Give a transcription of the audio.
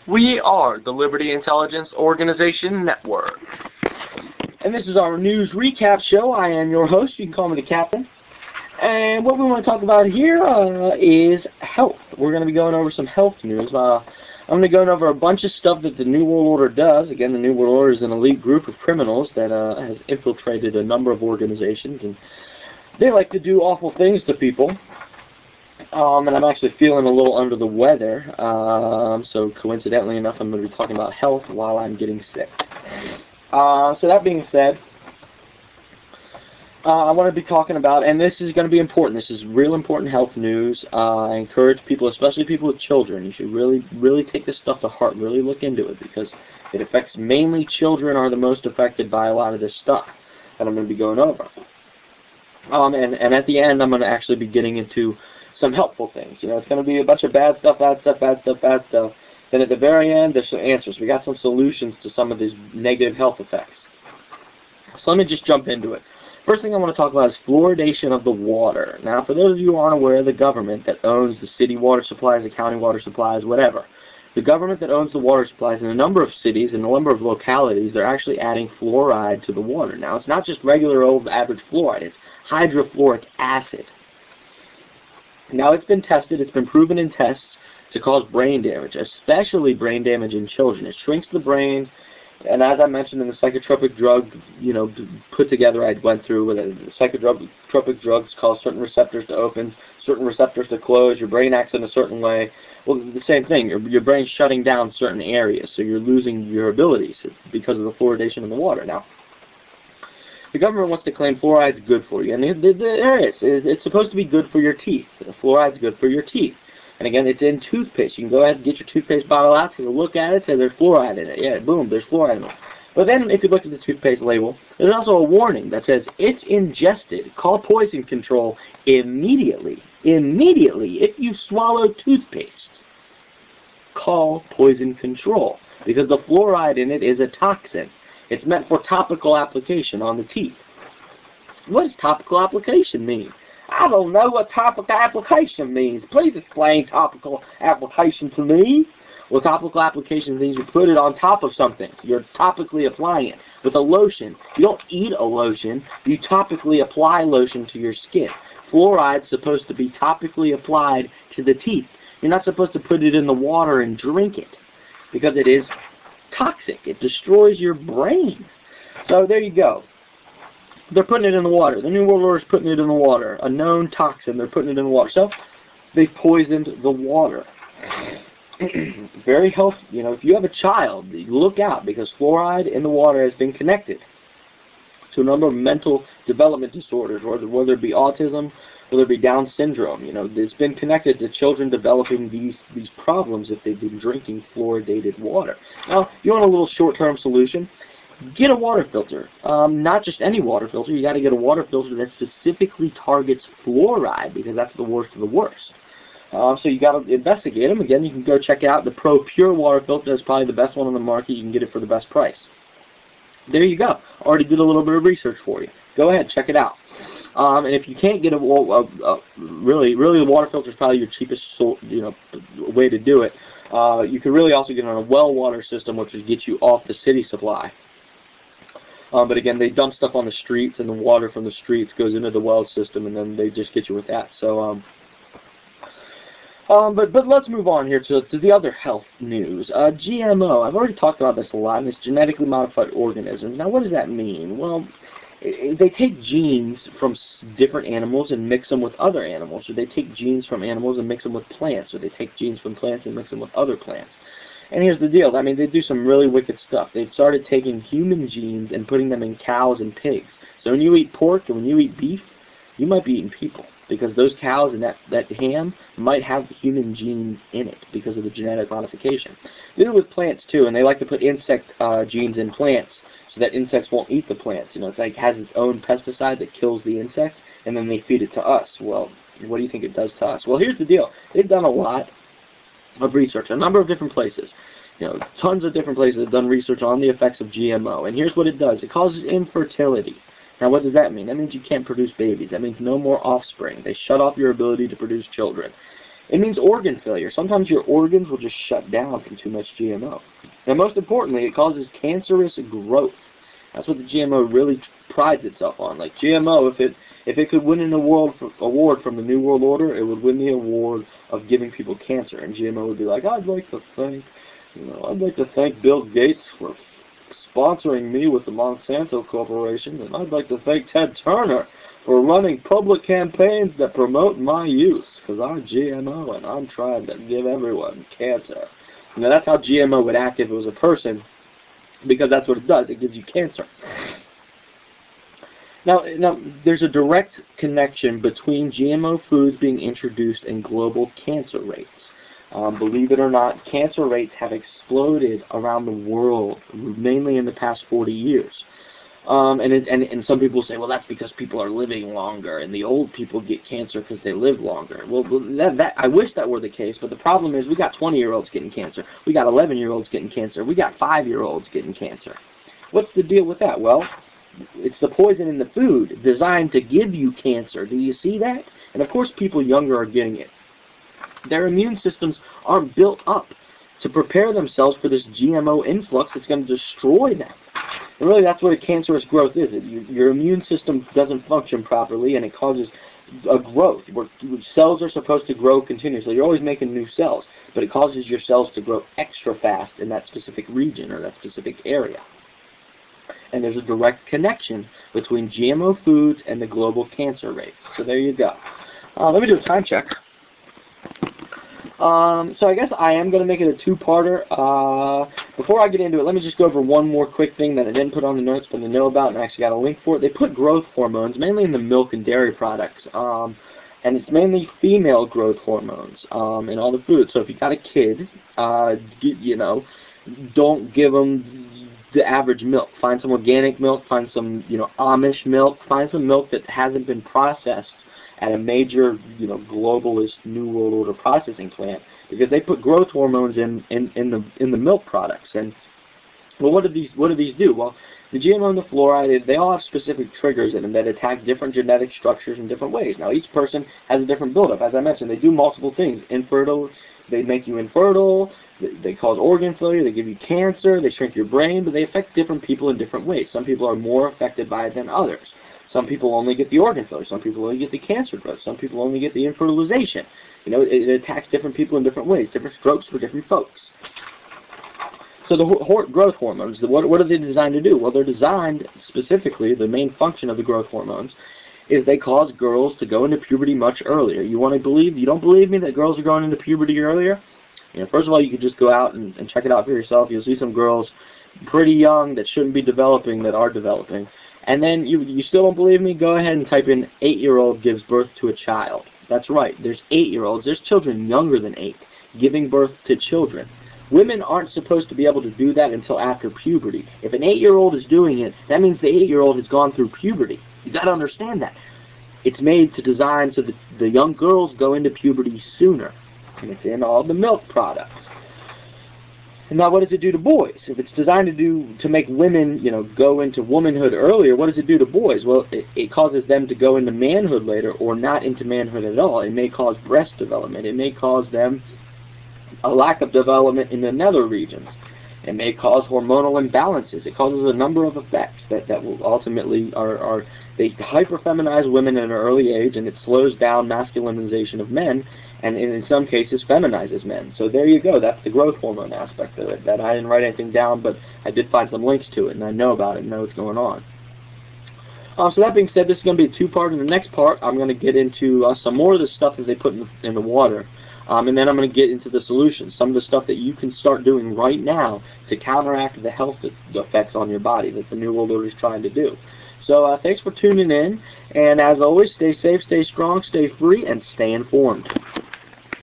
We are the Liberty Intelligence Organization Network. And this is our news recap show. I am your host. You can call me the captain. And what we want to talk about here is health. We're going to be going over some health news. I'm going to be going over a bunch of stuff that the New World Order does. Again, the New World Order is an elite group of criminals that has infiltrated a number of organizations, and they like to do awful things to people. And I'm actually feeling a little under the weather, so coincidentally enough, I'm going to be talking about health while I'm getting sick. So that being said, I want to be talking about, and this is going to be important, this is real important health news. I encourage people, especially people with children, you should really take this stuff to heart, really look into it, because it affects mainly children are the most affected by a lot of this stuff that I'm going to be going over. And at the end, I'm going to actually be getting into some helpful things. You know, it's going to be a bunch of bad stuff, bad stuff, bad stuff, bad stuff. Then at the very end, there's some answers. We got some solutions to some of these negative health effects. So let me just jump into it. First thing I want to talk about is fluoridation of the water. Now, for those of you who aren't aware, the government that owns the city water supplies, the county water supplies, whatever, the government that owns the water supplies in a number of cities and a number of localities, they're actually adding fluoride to the water. Now, it's not just regular old average fluoride. It's hydrofluoric acid. Now, it's been tested, it's been proven in tests to cause brain damage, especially brain damage in children. It shrinks the brain, and as I mentioned in the psychotropic drug, you know, put together I went through with it, psychotropic drugs cause certain receptors to open, certain receptors to close, your brain acts in a certain way. Well, the same thing, your brain's shutting down certain areas, so you're losing your abilities because of the fluoridation in the water. Now, the government wants to claim fluoride's good for you, and there is. It's supposed to be good for your teeth. Fluoride's good for your teeth. And again, it's in toothpaste. You can go ahead and get your toothpaste bottle out, take a look at it, say there's fluoride in it. Yeah, boom, there's fluoride in it. But then, if you look at the toothpaste label, there's also a warning that says, it's ingested. Call poison control immediately. Immediately, if you swallow toothpaste. Call poison control, because the fluoride in it is a toxin. It's meant for topical application on the teeth. What does topical application mean? I don't know what topical application means. Please explain topical application to me. Well, topical application means you put it on top of something. You're topically applying it. With a lotion, you don't eat a lotion. You topically apply lotion to your skin. Fluoride's supposed to be topically applied to the teeth. You're not supposed to put it in the water and drink it, because it is toxic. It destroys your brain. So there you go. They're putting it in the water. The New World Order is putting it in the water. A known toxin, they're putting it in the water. So they've poisoned the water. Very healthy. You know, if you have a child, look out, because fluoride in the water has been connected to a number of mental development disorders, whether it be autism, whether it be Down syndrome. You know, it's been connected to children developing these problems if they've been drinking fluoridated water. Now, you want a little short-term solution? Get a water filter. Not just any water filter. You got to get a water filter that specifically targets fluoride, because that's the worst of the worst. So you got to investigate them. Again, you can go check out the Pro Pure water filter. That's probably the best one on the market. You can get it for the best price. There you go. Already did a little bit of research for you. Go ahead, check it out. And if you can't get really the water filter is probably your cheapest way to do it. You could really also get on a well water system, which would get you off the city supply. But again, they dump stuff on the streets, and the water from the streets goes into the well system, and then they just get you with that. So, but let's move on here to the other health news. GMO. I've already talked about this a lot, and it's genetically modified organisms. Now, what does that mean? Well, they take genes from different animals and mix them with other animals, or they take genes from animals and mix them with plants, or they take genes from plants and mix them with other plants. And here's the deal. I mean, they do some really wicked stuff. They've started taking human genes and putting them in cows and pigs. So when you eat pork and when you eat beef, you might be eating people, because those cows and that ham might have human genes in it because of the genetic modification. They do it with plants too, and they like to put insect genes in plants so that insects won't eat the plants. You know, it's like it has its own pesticide that kills the insects, and then they feed it to us. Well, what do you think it does to us? Well, here's the deal. They've done a lot of research, a number of different places. You know, tons of different places have done research on the effects of GMO, and here's what it does. It causes infertility. Now, what does that mean? That means you can't produce babies. That means no more offspring. They shut off your ability to produce children. It means organ failure. Sometimes your organs will just shut down from too much GMO. And most importantly, it causes cancerous growth. That's what the GMO really prides itself on. Like GMO, if it could win an award from the New World Order, it would win the award of giving people cancer. And GMO would be like, I'd like to thank Bill Gates for sponsoring me with the Monsanto Corporation, and I'd like to thank Ted Turner for running public campaigns that promote my use, because I'm GMO and I'm trying to give everyone cancer. Now that's how GMO would act if it was a person, because that's what it does. It gives you cancer. Now, there's a direct connection between GMO foods being introduced and global cancer rates. Believe it or not, cancer rates have exploded around the world, mainly in the past 40 years. And some people say, well, that's because people are living longer, and the old people get cancer because they live longer. Well, I wish that were the case, but the problem is we got 20-year-olds getting cancer. We got 11-year-olds getting cancer. We got 5-year-olds getting cancer. What's the deal with that? Well, it's the poison in the food designed to give you cancer. Do you see that? And, of course, people younger are getting it. Their immune systems aren't built up to prepare themselves for this GMO influx that's going to destroy them. And really, that's what a cancerous growth is. Your immune system doesn't function properly, and it causes a growth. Where cells are supposed to grow continuously. You're always making new cells, but it causes your cells to grow extra fast in that specific region or that specific area. And there's a direct connection between GMO foods and the global cancer rates. So there you go. Let me do a time check. So I guess I am going to make it a two-parter. Before I get into it, let me just go over one more quick thing that I didn't put on the notes, but I know about, and I actually got a link for it. They put growth hormones, mainly in the milk and dairy products, and it's mainly female growth hormones in all the foods. So if you got a kid, don't give them the average milk. Find some organic milk, find some, Amish milk, find some milk that hasn't been processed at a major, globalist New World Order processing plant, because they put growth hormones in the milk products. And well, what do these do? Well, the GMO and the fluoride, they all have specific triggers in them that attack different genetic structures in different ways. Now, each person has a different buildup. As I mentioned, they do multiple things. They make you infertile. They cause organ failure. They give you cancer. They shrink your brain. But they affect different people in different ways. Some people are more affected by it than others. Some people only get the organ failure. Some people only get the cancer growth. Some people only get the infertilization. It attacks different people in different ways, different strokes for different folks. So the growth hormones, what are they designed to do? Well, they're designed specifically, the main function of the growth hormones is they cause girls to go into puberty much earlier. You don't believe me that girls are going into puberty earlier? First of all, you could just go out and check it out for yourself. You'll see some girls pretty young that shouldn't be developing that are developing. And then you still don't believe me? Go ahead and type in 8-year-old gives birth to a child. That's right. There's 8-year-olds. There's children younger than 8 giving birth to children. Women aren't supposed to be able to do that until after puberty. If an 8-year-old is doing it, that means the 8-year-old has gone through puberty. You got to understand that. It's made to design so that the young girls go into puberty sooner. And it's in all the milk products. And now, what does it do to boys? If it's designed to make women, go into womanhood earlier, what does it do to boys? Well, it causes them to go into manhood later, or not into manhood at all. It may cause breast development. It may cause them a lack of development in the nether regions. It may cause hormonal imbalances. It causes a number of effects that will ultimately they hyperfeminize women at an early age, and it slows down masculinization of men, and in some cases feminizes men. So there you go. That's the growth hormone aspect of it. That I didn't write anything down, but I did find some links to it, and I know about it and know what's going on. So that being said, this is going to be a two-part. In the next part, I'm going to get into some more of the stuff that they put in the water. And then I'm going to get into the solutions, some of the stuff that you can start doing right now to counteract the health effects on your body that the New World Order is trying to do. So thanks for tuning in, and as always, stay safe, stay strong, stay free, and stay informed.